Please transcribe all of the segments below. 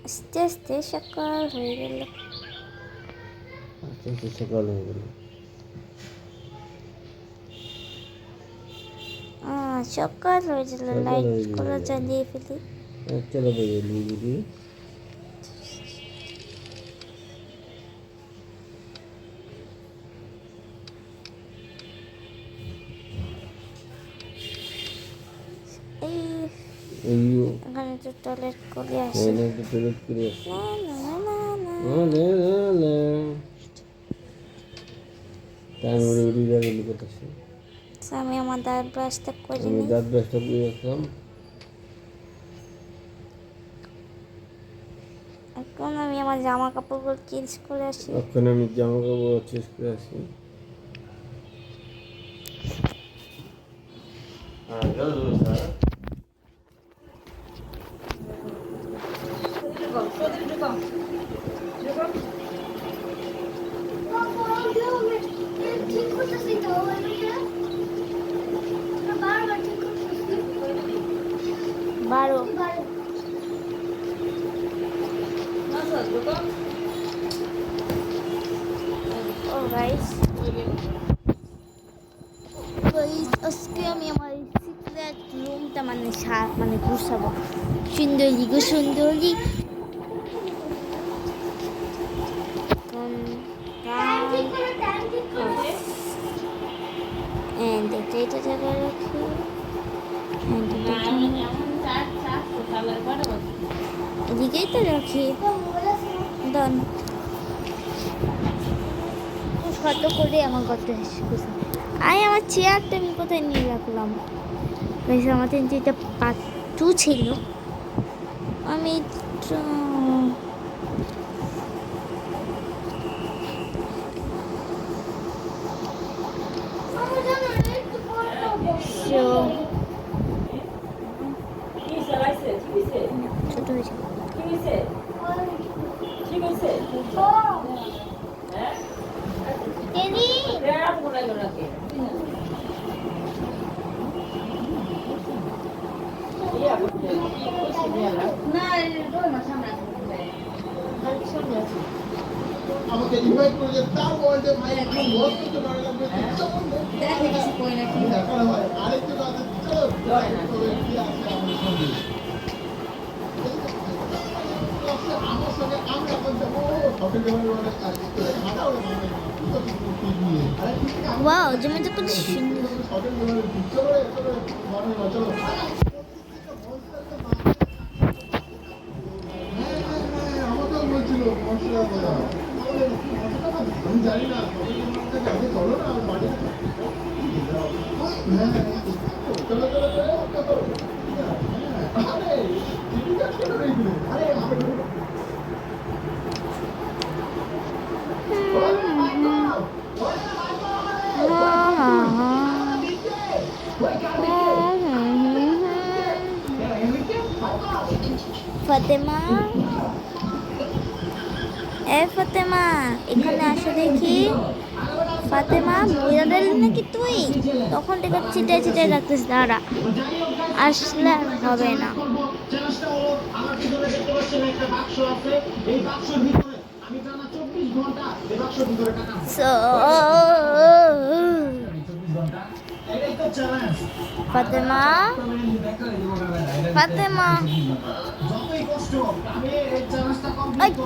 আস্তে আস্তে সকাল হয়ে গেল। আস্তে আস্তে সকাল হয়ে গেল। সকাল হয়ে গেল, সকাল লাইট হয়ে গুলো গেল। জ্বালিয়ে ফেলি। চলো বেরিয়ে দিদি। এই এই এখানে তো টয়লেট করে আসি। এখানে একটু টয়লেট করে আসি। না না না না না না না তারপরে উড়ি গেল কথা। আমি আমার দাঁত ব্রাশটা করে আমি নিই। দাঁত ব্রাশটা করে রাখলাম। এখন আমি আমার জামা কাপড়গুলো চেঞ্জ করে আসি। এখন আমি জামা কাপড় চেঞ্জ করে আসি। বারো ও গাইস, আজকে আমি আমার সিক্রেট রুমটা মানে গুছাবো। সুন্দরী গো সুন্দরী। এটা জায়গায় রাখি। এদিকেই তো রাখি। ডান। কত করে আমার কত আমার চেয়ারটা আমি কোথায় নিয়ে রাখলাম? আমার যেটা পাট্টু ছিল আমি ছোট হয়েছে। আমাকে ইনভাইট করে তার বলতে ভাই একদম বহুত কিছু ভালো লাগবে দেখে কিছু কই না কি দেখা হয় আরেকটু কথা চলো জয় না তো কি আছে আমাদের সঙ্গে আমার সঙ্গে আমরা বলতে ও হোটেল দেওয়ার কাজ করে মাথাও ওয়াও, জমিটা কত সুন্দর। হোটেল দেওয়ার চলো চলো চলো আমাকেও বলছিল মশলা কথা আমি জানি না চলো না বাড়ি চলো চলো চলো আরে টিভিটা কেন রেখে আরে ফাতেমা, ফাতেমা এখানে আসো দেখি। ফাতেমা বইরা দিলি নাকি তুই? তখন থেকে ছিটাই ছিটাই রাখতেছিস। দাঁড়া, আসলে আর হবে না। ফাতেমা, ফাতেমা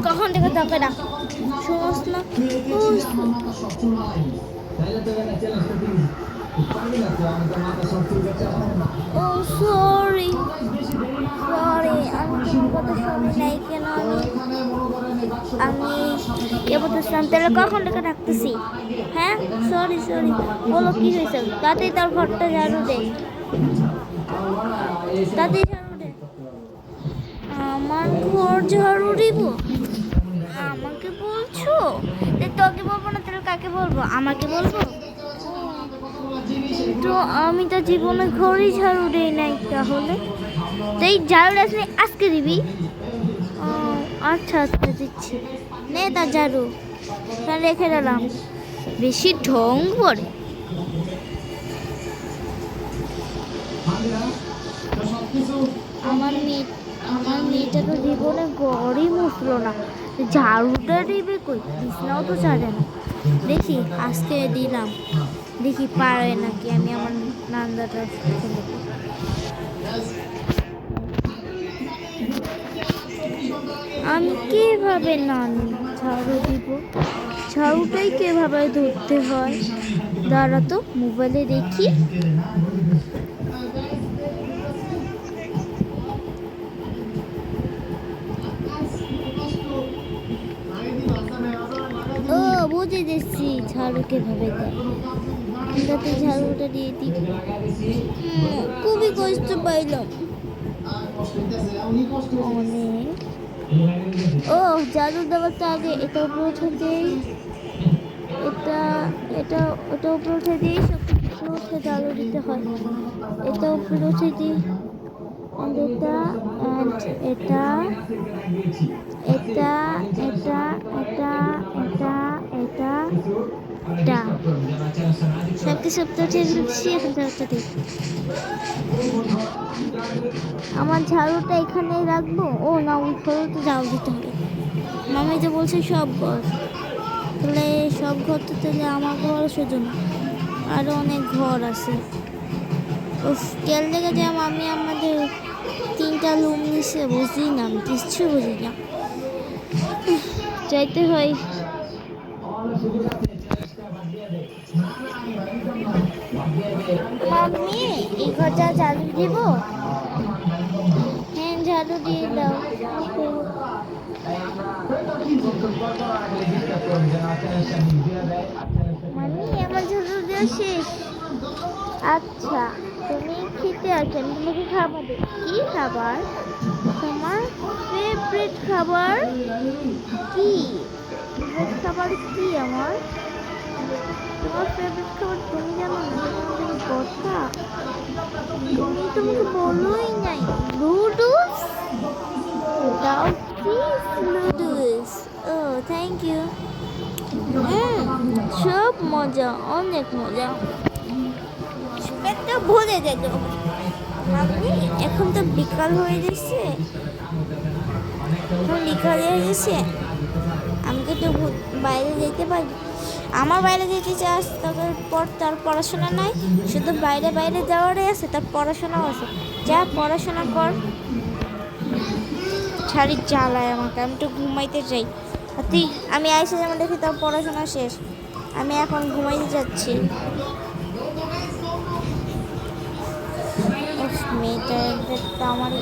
কখন থেকে তোকে ডাক শুনোস না? ও সরি সরি, আমি তোমার কথা শুনি নাই। কেন আমি বলতেছিলাম তাহলে কখন থেকে ডাকতেছি? হ্যাঁ সরি সরি, বলো কি হয়েছে? তাতেই তার ঘরটা ঝাড়ু দে, তাতেই ঝাড়ু দে। আমার ঘর ঝাড়ু দিব? আমাকে বলছো? তোকে বলবো না তাহলে কাকে বলবো? আমাকে বলবো? তো আমি তো জীবনে ঘরই ঝাড়ু দিই নাই। তাহলে তুই ঝাড়ু আসলে আজকে দিবি? আচ্ছা আচ্ছা দিচ্ছি, নে তার ঝাড়ু রেখে দিলাম। বেশি ঢং করে। আমার মেয়েটা তো জীবনে গড়ই মুছলো না, ঝাড়ুটা দিবে কই, বিছনাও তো ছাড়ে না। দেখি আজকে দিলাম, দেখি পারে নাকি আমি আমার নান্দাটা আমি কিভাবে ঝাড়ু দিব, ঝাড়ুটাই কিভাবে ধরতে হয়, দাঁড়া তো মোবাইলে দেখি। ও বুঝে গেছি ঝাড়ু কিভাবে দেয়, যাতে ঝাড়ুটা দিয়ে দিই। খুবই কষ্ট পাইলাম অনেক। ও ঝাড়ু দেওয়ার আগে এটা উপরে উঠে দেই, এটা উপরে উঠে দিই, সব উপরে উঠে ঝাড়ু দিতে হয়। এটা উপরে উঠে দিই, এটা এটা এটা এটা এটা এটা এটা এটা সব কিছু উঠে দিচ্ছি। এখন ঝাড়ুটা দিই, আমার ঝাড়ুটা এখানেই রাখবো। ও না, ওই ঘরে তো ঝাড়ু দিতে হবে। মামি যে বলছে সব ঘর, তাহলে সব ঘর তো তাহলে আমার ঘর শুধু না, আরও অনেক ঘর আছে। ও তেল দেখে যে আমি আমাদের 3টা রুম নিচ্ছে, বুঝি না, আমি কিচ্ছু বুঝি না, চাইতে হয়। মাম্মি এই ঘরটা ঝাড়ু দিব? হ্যাঁ ঝাড়ু দিয়ে দাও। মাম্মি আমার ঝাড়ু দেওয়া শেষ। আচ্ছা তুমি খেতে আসো, আমি তোমাকে খাবার দেব। কি খাবার? তোমার ফেভারিট খাবার কি? ফেভারিট খাবার কি আমার? তোমার ফেভারিট খাবার তুমি জানো না? কথা তুমি তোমাকে বলোই নাই। নুডলস দাও প্লিজ, নুডলস। ও থ্যাংক ইউ। সব মজা, অনেক মজা, পেটটা ভরে যেত। আপনি এখন তো বিকাল হয়ে যাচ্ছে, বিকাল হয়ে গেছে, আমাকে তো বাইরে যেতে পারি। আমার বাইরে যেতে চাস, তারপর তার পড়াশোনা নাই, শুধু বাইরে বাইরে যাওয়ারই আছে, তার পড়াশোনাও আছে। যা পড়াশোনা কর, ছাড়ি জ্বালায় আমাকে, আমি তো ঘুমাইতে চাই। তুই আমি আইসে যেমন দেখি তোর পড়াশোনা শেষ, আমি এখন ঘুমাইতে যাচ্ছি। মেয়েটা আমারই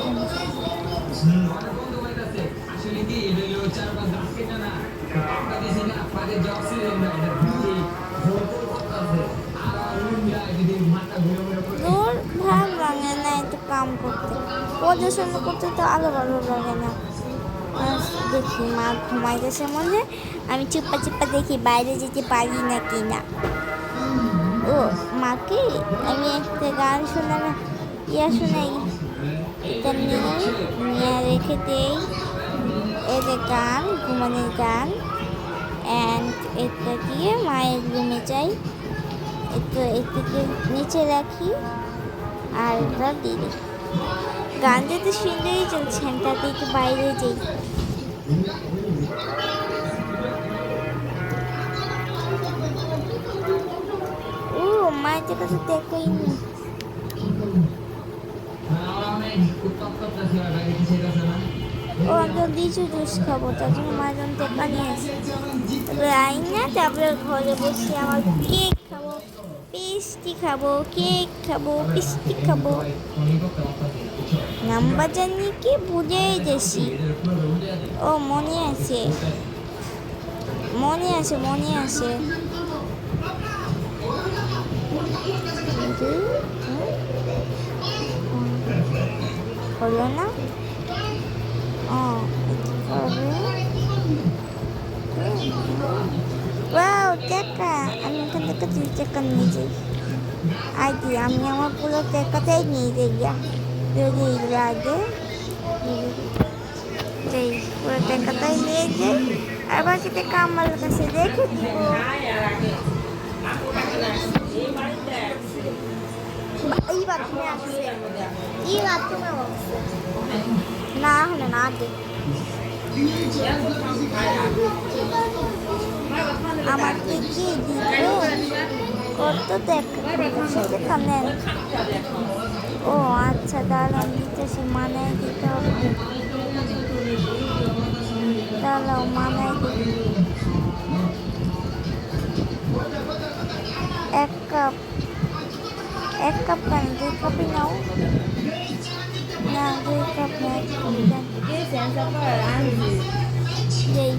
ভালো লাগে না একটু কাম করতে, পড়াশোনা করতে তো আলো ভালো লাগে না। দেখি মা ঘুমাইতেছে মনে, আমি চুপা চুপা দেখি বাইরে যেতে পারি না কি না। ও মাকে আমি একটা গান শোনানো শোনাই, এটা নিয়ে রেখে দেই। এই যে গান, ঘুমানোর গান, অ্যান্ড এটা দিয়ে মায়ের রুমে যাই, একটু এদিকে নিচে রাখি আর এটা দিয়ে দিই। গান যেতে সুন্দরই চলছে, আমি তাতে একটু বাইরে যাই। ও মায়ের কাছে দেখই নি। ও আমি লিচু জুস খাবো, তার জন্য মায়ের জন্য টেকা নিয়ে আসি। তারপরে আই না, তারপরে ঘরে বসে আমার কেক খাবো, পেস্ট্রি খাবো, কেক খাবো, পেস্ট্রি খাবো। নাম্বার জানি কি বুঝেই গেছি। ও মনে আছে, মনে আছে, মনে আছে। হলো না? ও ওয়াও টাকা, আমি এখান থেকে 3 টাকা নিয়ে যাই। আগে আমি আমার পুরো টাকাটাই নিয়ে যাই, যদি আগে যাই পুরো টাকাটাই নিয়ে যাই, আর বাকি টাকা আমার কাছে রেখে দিব। এই বাথরুমে আসছে, এই বাথরুমে আসছে। না হলে না দে আমাকে কি দিবে কত দেখা নেন ও আচ্ছা তাহলে আমি দিতেছি মানায় দিতে হবে তাহলে মানায় দিতে এক কাপ কেন 2 কাপই নাও না 2 কাপ না 1 কাপ দেন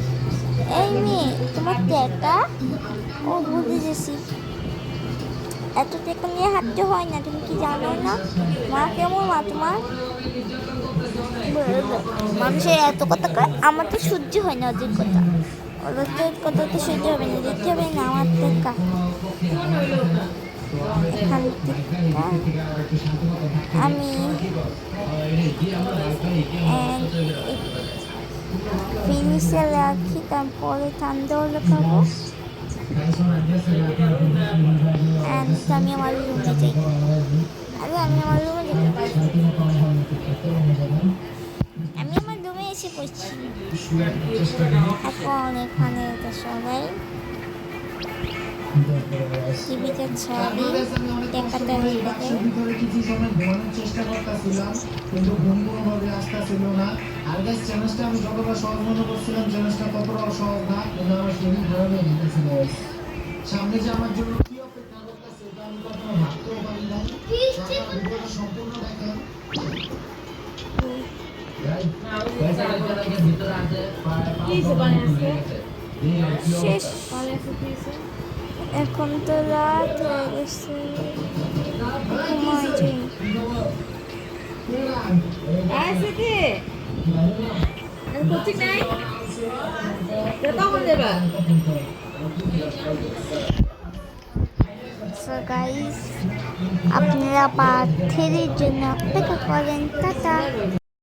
এই মেয়ে তোমার টাকা ও বুঝে গেছি এত টাকা নিয়ে হাঁটতে হয় না তুমি কি জানো না মা কেমন মা তোমার মানুষের এত কথা কয় আমার তো সহ্য হয় না ওদের কথা ওদের কথা তো সহ্য হবে না দিতে হবে না আমার টাকা এখান থেকে আমি ফিনিশে রাখি তারপরে ঠান্ডা হলে খাবো আমি আমার রুমে যাই আমি আমার রুমে যেতে পারি আমি আমার রুমে এসে পড়ছি এখন এখানে তো সবাই টিভিতে ছাড়ি দেখাতে হয়ে থাকে কিছু সময় ঘুমানোর চেষ্টা করতেছিলাম কিন্তু ঘুম কোনোভাবে আসতেছিল না আর গাইস চ্যালেঞ্জটা আমি যতটা সহজ মনে করছিলাম চ্যালেঞ্জটা ততটাও সহজ না কিন্তু আমার শরীর খারাপ হয়ে গেছে গাইস সামনে যে আমার জন্য কি অপেক্ষা করতেছে এটা আমি কখনো ভাবতেও পারি না ভিডিওটা সম্পূর্ণ দেখেন শেষ এখন তো রাত হয়ে গেছে ঘুমাই যাই সো গাইস আপনারা পার্ট 3 এর জন্য অপেক্ষা করেন টাটা